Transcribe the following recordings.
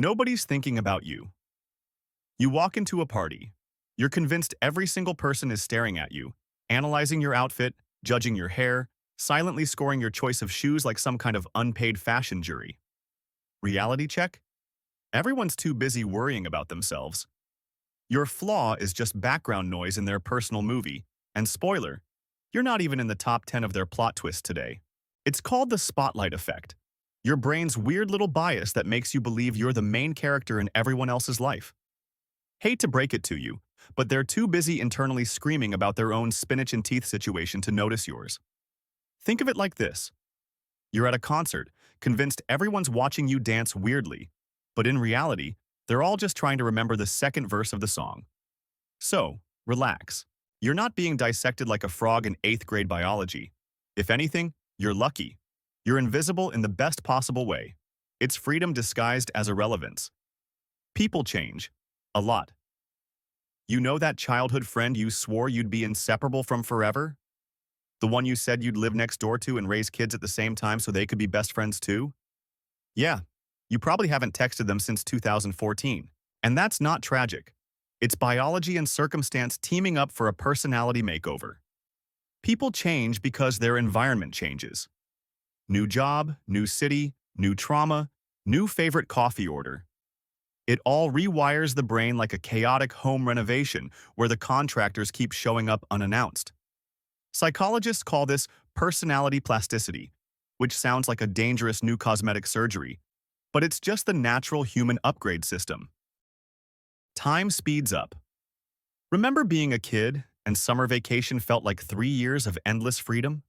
Nobody's thinking about you. You walk into a party. You're convinced every single person is staring at you, analyzing your outfit, judging your hair, silently scoring your choice of shoes like some kind of unpaid fashion jury. Reality check? Everyone's too busy worrying about themselves. Your flaw is just background noise in their personal movie, and spoiler, you're not even in the top 10 of their plot twists today. It's called the spotlight effect. Your brain's weird little bias that makes you believe you're the main character in everyone else's life. Hate to break it to you, but they're too busy internally screaming about their own spinach and teeth situation to notice yours. Think of it like this. You're at a concert, convinced everyone's watching you dance weirdly, but in reality, they're all just trying to remember the second verse of the song. So, relax. You're not being dissected like a frog in 8th grade biology. If anything, you're lucky. You're invisible in the best possible way. It's freedom disguised as irrelevance. People change. A lot. You know that childhood friend you swore you'd be inseparable from forever? The one you said you'd live next door to and raise kids at the same time so they could be best friends too? Yeah, you probably haven't texted them since 2014. And that's not tragic. It's biology and circumstance teaming up for a personality makeover. People change because their environment changes. New job, new city, new trauma, new favorite coffee order. It all rewires the brain like a chaotic home renovation where the contractors keep showing up unannounced. Psychologists call this personality plasticity, which sounds like a dangerous new cosmetic surgery, but it's just the natural human upgrade system. Time speeds up. Remember being a kid and summer vacation felt like 3 years of endless freedom?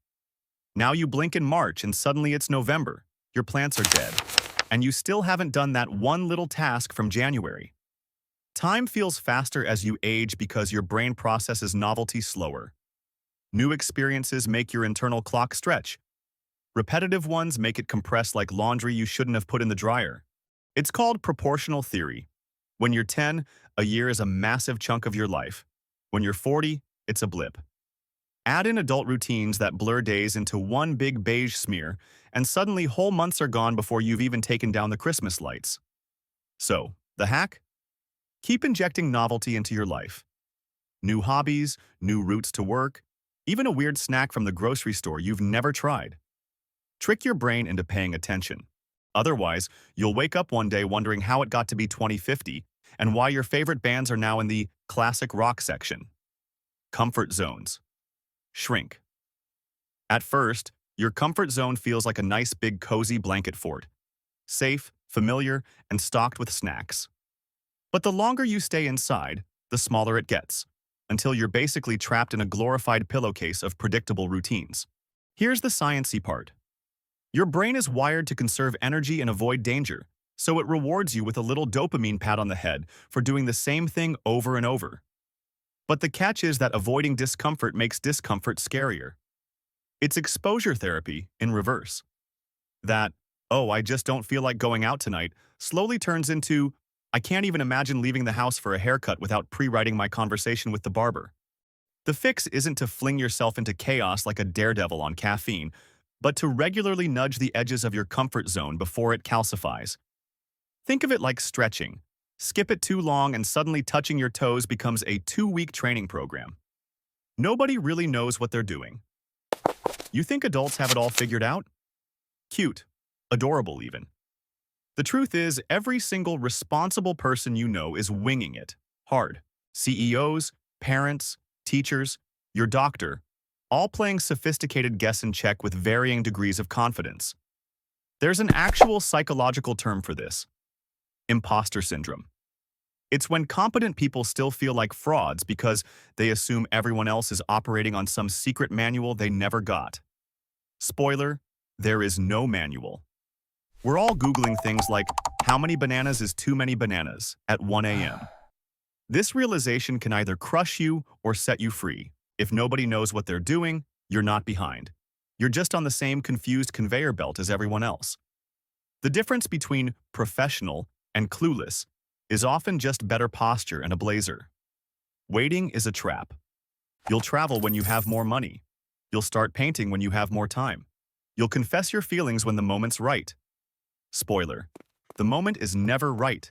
Now you blink in March and suddenly it's November, your plants are dead, and you still haven't done that one little task from January. Time feels faster as you age because your brain processes novelty slower. New experiences make your internal clock stretch. Repetitive ones make it compress like laundry you shouldn't have put in the dryer. It's called proportional theory. When you're 10, a year is a massive chunk of your life. When you're 40, it's a blip. Add in adult routines that blur days into one big beige smear, and suddenly whole months are gone before you've even taken down the Christmas lights. So, the hack? Keep injecting novelty into your life. New hobbies, new routes to work, even a weird snack from the grocery store you've never tried. Trick your brain into paying attention. Otherwise, you'll wake up one day wondering how it got to be 2050 and why your favorite bands are now in the classic rock section. Comfort zones. Shrink. At first, your comfort zone feels like a nice big cozy blanket fort. Safe, familiar, and stocked with snacks. But the longer you stay inside, the smaller it gets, until you're basically trapped in a glorified pillowcase of predictable routines. Here's the sciencey part. Your brain is wired to conserve energy and avoid danger, so it rewards you with a little dopamine pat on the head for doing the same thing over and over. But the catch is that avoiding discomfort makes discomfort scarier. It's exposure therapy in reverse. That, oh, I just don't feel like going out tonight, slowly turns into, I can't even imagine leaving the house for a haircut without pre-writing my conversation with the barber. The fix isn't to fling yourself into chaos like a daredevil on caffeine, but to regularly nudge the edges of your comfort zone before it calcifies. Think of it like stretching. Skip it too long and suddenly touching your toes becomes a 2-week training program. Nobody really knows what they're doing. You think adults have it all figured out? Cute. Adorable even. The truth is, every single responsible person you know is winging it. Hard. CEOs, parents, teachers, your doctor, all playing sophisticated guess and check with varying degrees of confidence. There's an actual psychological term for this. Imposter syndrome. It's when competent people still feel like frauds because they assume everyone else is operating on some secret manual they never got. Spoiler, there is no manual. We're all Googling things like, how many bananas is too many bananas at 1 a.m. This realization can either crush you or set you free. If nobody knows what they're doing, you're not behind. You're just on the same confused conveyor belt as everyone else. The difference between professional and clueless is often just better posture and a blazer. Waiting is a trap. You'll travel when you have more money. You'll start painting when you have more time. You'll confess your feelings when the moment's right. Spoiler. The moment is never right.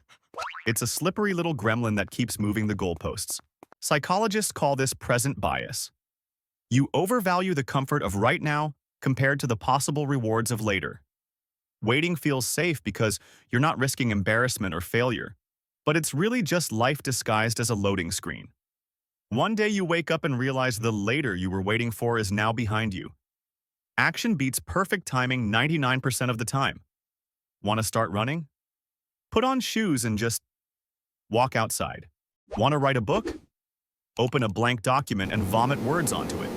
It's a slippery little gremlin that keeps moving the goalposts. Psychologists call this present bias. You overvalue the comfort of right now compared to the possible rewards of later. Waiting feels safe because you're not risking embarrassment or failure, but it's really just life disguised as a loading screen. One day you wake up and realize the later you were waiting for is now behind you. Action beats perfect timing 99% of the time. Want to start running? Put on shoes and just walk outside. Want to write a book? Open a blank document and vomit words onto it.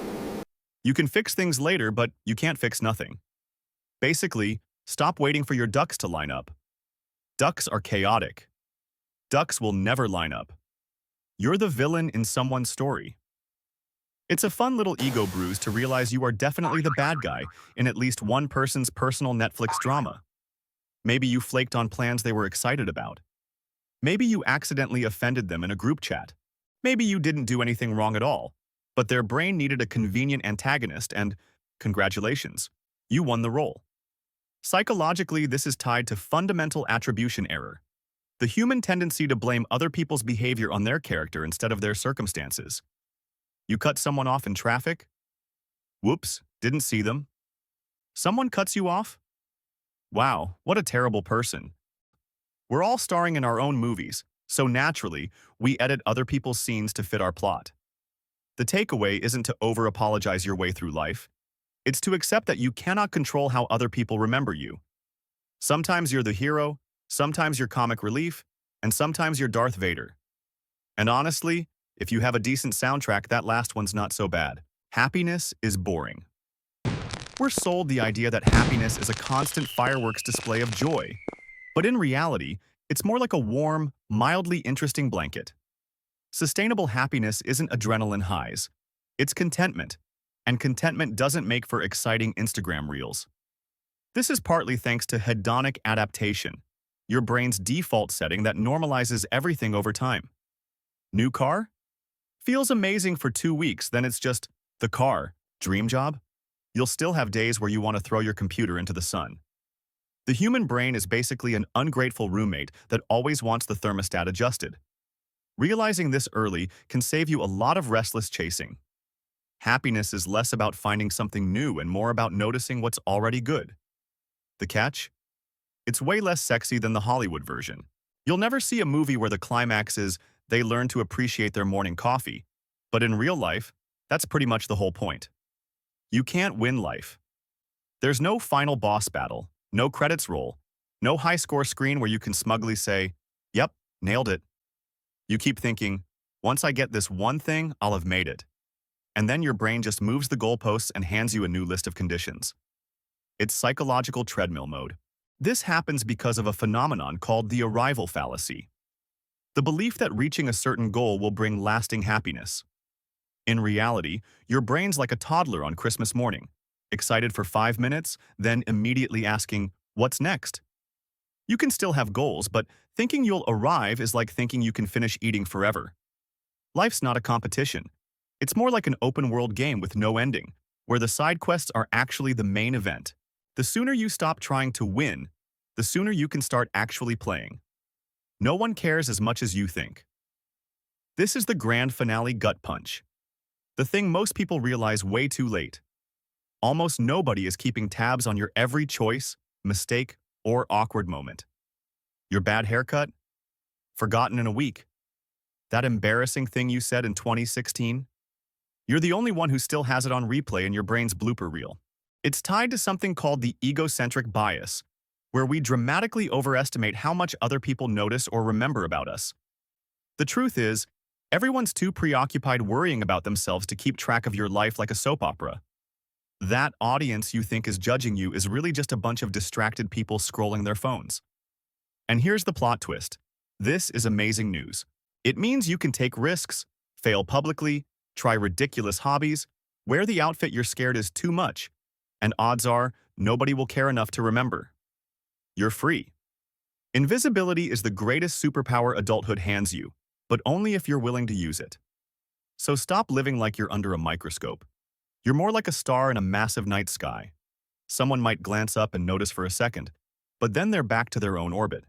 You can fix things later, but you can't fix nothing. Basically, stop waiting for your ducks to line up. Ducks are chaotic. Ducks will never line up. You're the villain in someone's story. It's a fun little ego bruise to realize you are definitely the bad guy in at least one person's personal Netflix drama. Maybe you flaked on plans they were excited about. Maybe you accidentally offended them in a group chat. Maybe you didn't do anything wrong at all, but their brain needed a convenient antagonist and, congratulations, you won the role. Psychologically, this is tied to fundamental attribution error, the human tendency to blame other people's behavior on their character instead of their circumstances. You cut someone off in traffic? Whoops, didn't see them. Someone cuts you off? Wow, what a terrible person. We're all starring in our own movies, so naturally, we edit other people's scenes to fit our plot. The takeaway isn't to over-apologize your way through life. It's to accept that you cannot control how other people remember you. Sometimes you're the hero, sometimes you're comic relief, and sometimes you're Darth Vader. And honestly, if you have a decent soundtrack, that last one's not so bad. Happiness is boring. We're sold the idea that happiness is a constant fireworks display of joy. But in reality, it's more like a warm, mildly interesting blanket. Sustainable happiness isn't adrenaline highs. It's contentment. And contentment doesn't make for exciting Instagram reels. This is partly thanks to hedonic adaptation, your brain's default setting that normalizes everything over time. New car? Feels amazing for 2 weeks, then it's just the car. Dream job? You'll still have days where you want to throw your computer into the sun. The human brain is basically an ungrateful roommate that always wants the thermostat adjusted. Realizing this early can save you a lot of restless chasing. Happiness is less about finding something new and more about noticing what's already good. The catch? It's way less sexy than the Hollywood version. You'll never see a movie where the climax is they learn to appreciate their morning coffee, but in real life, that's pretty much the whole point. You can't win life. There's no final boss battle, no credits roll, no high-score screen where you can smugly say, "Yep, nailed it." You keep thinking, once I get this one thing, I'll have made it. And then your brain just moves the goalposts and hands you a new list of conditions. It's psychological treadmill mode. This happens because of a phenomenon called the arrival fallacy, the belief that reaching a certain goal will bring lasting happiness. In reality, your brain's like a toddler on Christmas morning, excited for 5 minutes, then immediately asking, "What's next?" You can still have goals, but thinking you'll arrive is like thinking you can finish eating forever. Life's not a competition. It's more like an open-world game with no ending, where the side quests are actually the main event. The sooner you stop trying to win, the sooner you can start actually playing. No one cares as much as you think. This is the grand finale gut punch. The thing most people realize way too late. Almost nobody is keeping tabs on your every choice, mistake, or awkward moment. Your bad haircut? Forgotten in a week. That embarrassing thing you said in 2016? You're the only one who still has it on replay in your brain's blooper reel. It's tied to something called the egocentric bias, where we dramatically overestimate how much other people notice or remember about us. The truth is, everyone's too preoccupied worrying about themselves to keep track of your life like a soap opera. That audience you think is judging you is really just a bunch of distracted people scrolling their phones. And here's the plot twist. This is amazing news. It means you can take risks, fail publicly, try ridiculous hobbies, wear the outfit you're scared is too much, and odds are nobody will care enough to remember. You're free. Invisibility is the greatest superpower adulthood hands you, but only if you're willing to use it. So stop living like you're under a microscope. You're more like a star in a massive night sky. Someone might glance up and notice for a second, but then they're back to their own orbit.